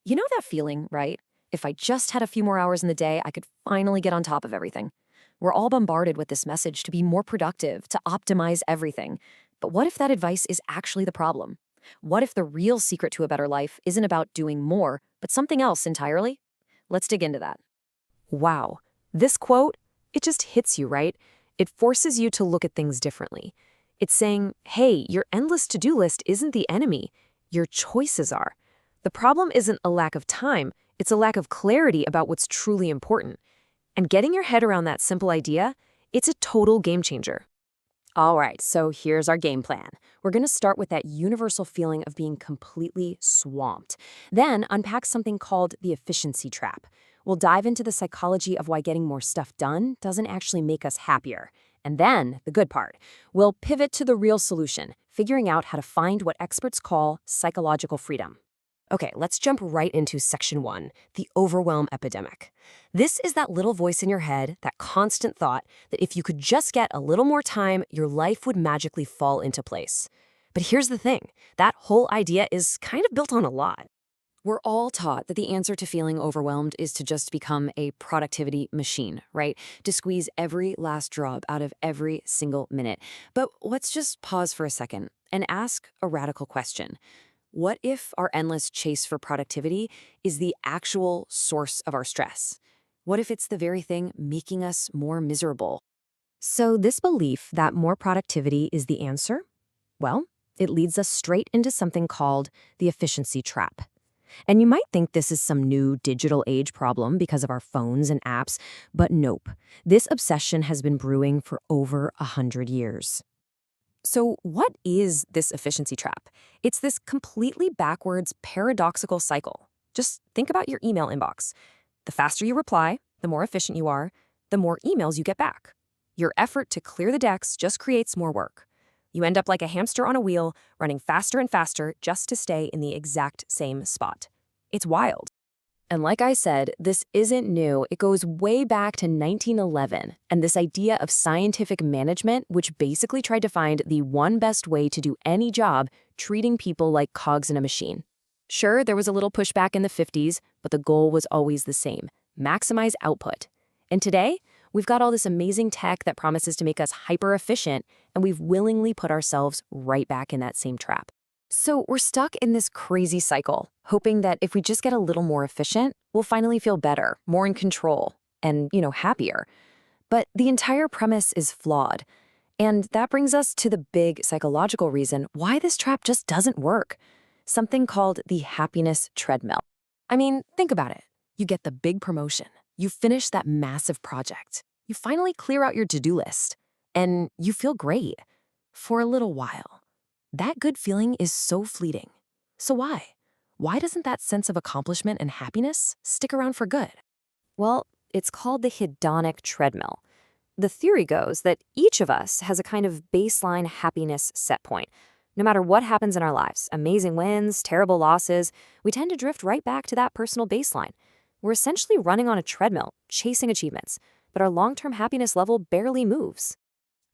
You know that feeling, right? If I just had a few more hours in the day, I could finally get on top of everything. We're all bombarded with this message to be more productive, to optimize everything. But what if that advice is actually the problem? What if the real secret to a better life isn't about doing more, but something else entirely? Let's dig into that. Wow. This quote, it just hits you, right? It forces you to look at things differently. It's saying, hey, your endless to-do list isn't the enemy. Your choices are. The problem isn't a lack of time, it's a lack of clarity about what's truly important. And getting your head around that simple idea, it's a total game changer. All right, so here's our game plan. We're going to start with that universal feeling of being completely swamped. Then unpack something called the efficiency trap. We'll dive into the psychology of why getting more stuff done doesn't actually make us happier. And then, the good part, we'll pivot to the real solution, figuring out how to find what experts call psychological freedom. Okay, let's jump right into section 1, the overwhelm epidemic. This is that little voice in your head, that constant thought that if you could just get a little more time, your life would magically fall into place. But here's the thing, that whole idea is kind of built on a lie. We're all taught that the answer to feeling overwhelmed is to just become a productivity machine, right? To squeeze every last drop out of every single minute. But let's just pause for a second and ask a radical question. What if our endless chase for productivity is the actual source of our stress? What if it's the very thing making us more miserable? So this belief that more productivity is the answer, well, it leads us straight into something called the efficiency trap. And you might think this is some new digital age problem because of our phones and apps, but nope. This obsession has been brewing for over 100 years. So what is this efficiency trap? It's this completely backwards, paradoxical cycle. Just think about your email inbox. The faster you reply, the more efficient you are, the more emails you get back. Your effort to clear the decks just creates more work. You end up like a hamster on a wheel, running faster and faster just to stay in the exact same spot. It's wild. And like I said, this isn't new. It goes way back to 1911, and this idea of scientific management, which basically tried to find the one best way to do any job, treating people like cogs in a machine. Sure, there was a little pushback in the 50s, but the goal was always the same: maximize output. And today, we've got all this amazing tech that promises to make us hyper-efficient, and we've willingly put ourselves right back in that same trap. So we're stuck in this crazy cycle, hoping that if we just get a little more efficient, we'll finally feel better, more in control, and, happier. But the entire premise is flawed. And that brings us to the big psychological reason why this trap just doesn't work. Something called the happiness treadmill. I mean, think about it. You get the big promotion. You finish that massive project. You finally clear out your to-do list. And you feel great. For a little while. That good feeling is so fleeting. So why? Why doesn't that sense of accomplishment and happiness stick around for good? Well, it's called the hedonic treadmill. The theory goes that each of us has a kind of baseline happiness set point. No matter what happens in our lives, amazing wins, terrible losses, we tend to drift right back to that personal baseline. We're essentially running on a treadmill, chasing achievements, but our long-term happiness level barely moves.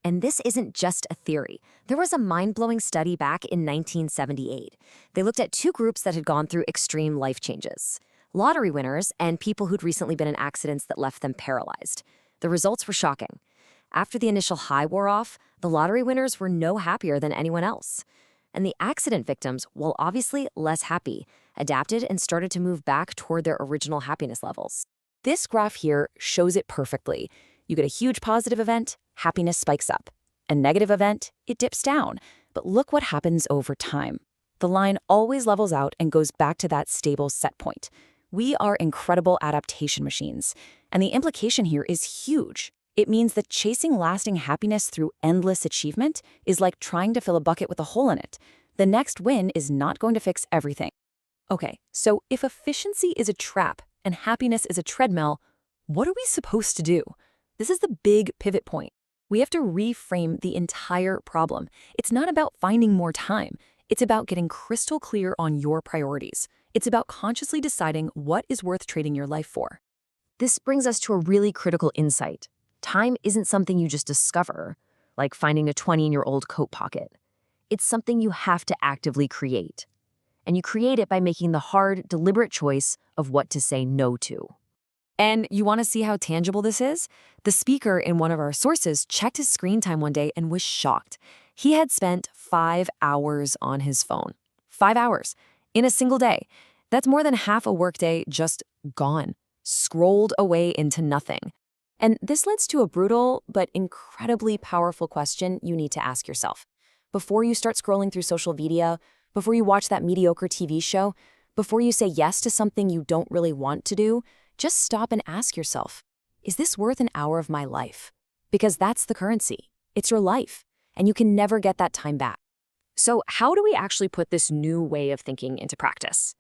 And this isn't just a theory. There was a mind-blowing study back in 1978. They looked at two groups that had gone through extreme life changes: lottery winners and people who'd recently been in accidents that left them paralyzed. The results were shocking. After the initial high wore off, the lottery winners were no happier than anyone else. And the accident victims, while obviously less happy, adapted and started to move back toward their original happiness levels. This graph here shows it perfectly. You get a huge positive event, happiness spikes up. A negative event, it dips down. But look what happens over time. The line always levels out and goes back to that stable set point. We are incredible adaptation machines. And the implication here is huge. It means that chasing lasting happiness through endless achievement is like trying to fill a bucket with a hole in it. The next win is not going to fix everything. Okay, so if efficiency is a trap and happiness is a treadmill, what are we supposed to do? This is the big pivot point. We have to reframe the entire problem. It's not about finding more time. It's about getting crystal clear on your priorities. It's about consciously deciding what is worth trading your life for. This brings us to a really critical insight. Time isn't something you just discover, like finding a 20-year-old coat pocket. It's something you have to actively create. And you create it by making the hard, deliberate choice of what to say no to. And you want to see how tangible this is? The speaker in one of our sources checked his screen time one day and was shocked. He had spent 5 hours on his phone. 5 hours in a single day. That's more than half a workday just gone, scrolled away into nothing. And this leads to a brutal but incredibly powerful question you need to ask yourself. Before you start scrolling through social media, before you watch that mediocre TV show, before you say yes to something you don't really want to do, just stop and ask yourself, is this worth an hour of my life? Because that's the currency. It's your life, and you can never get that time back. So how do we actually put this new way of thinking into practice?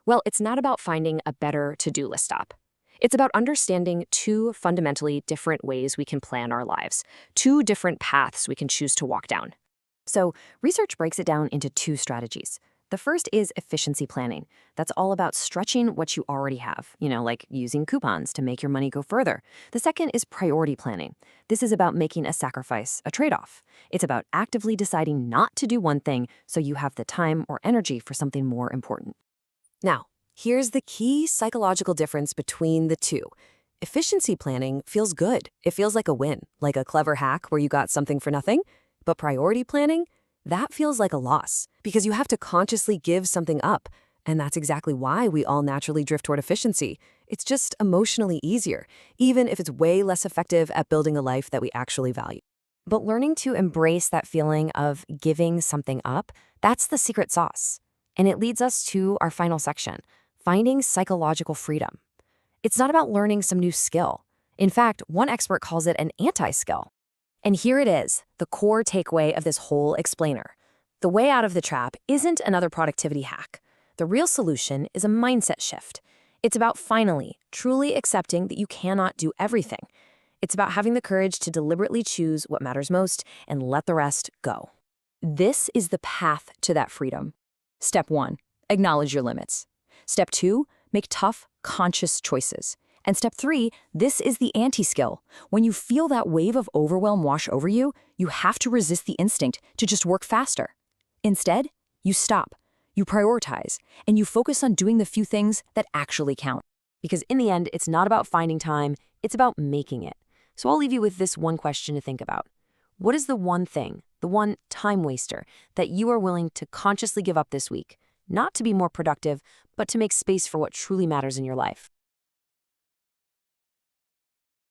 Well, it's not about finding a better to-do list app. It's about understanding two fundamentally different ways we can plan our lives, two different paths we can choose to walk down. So research breaks it down into two strategies. The first is efficiency planning. That's all about stretching what you already have, like using coupons to make your money go further. The second is priority planning. This is about making a sacrifice, a trade-off. It's about actively deciding not to do one thing so you have the time or energy for something more important. Now, here's the key psychological difference between the two. Efficiency planning feels good. It feels like a win, like a clever hack where you got something for nothing. But priority planning, that feels like a loss because you have to consciously give something up. And that's exactly why we all naturally drift toward efficiency. It's just emotionally easier, even if it's way less effective at building a life that we actually value. But learning to embrace that feeling of giving something up, that's the secret sauce. And it leads us to our final section, finding psychological freedom. It's not about learning some new skill. In fact, one expert calls it an anti-skill. And here it is, the core takeaway of this whole explainer. The way out of the trap isn't another productivity hack. The real solution is a mindset shift. It's about finally, truly accepting that you cannot do everything. It's about having the courage to deliberately choose what matters most and let the rest go. This is the path to that freedom. Step 1, acknowledge your limits. Step 2, make tough, conscious choices. And step 3, this is the anti-skill. When you feel that wave of overwhelm wash over you, you have to resist the instinct to just work faster. Instead, you stop, you prioritize, and you focus on doing the few things that actually count. Because in the end, it's not about finding time, it's about making it. So I'll leave you with this one question to think about. What is the one thing, the one time waster, that you are willing to consciously give up this week? Not to be more productive, but to make space for what truly matters in your life.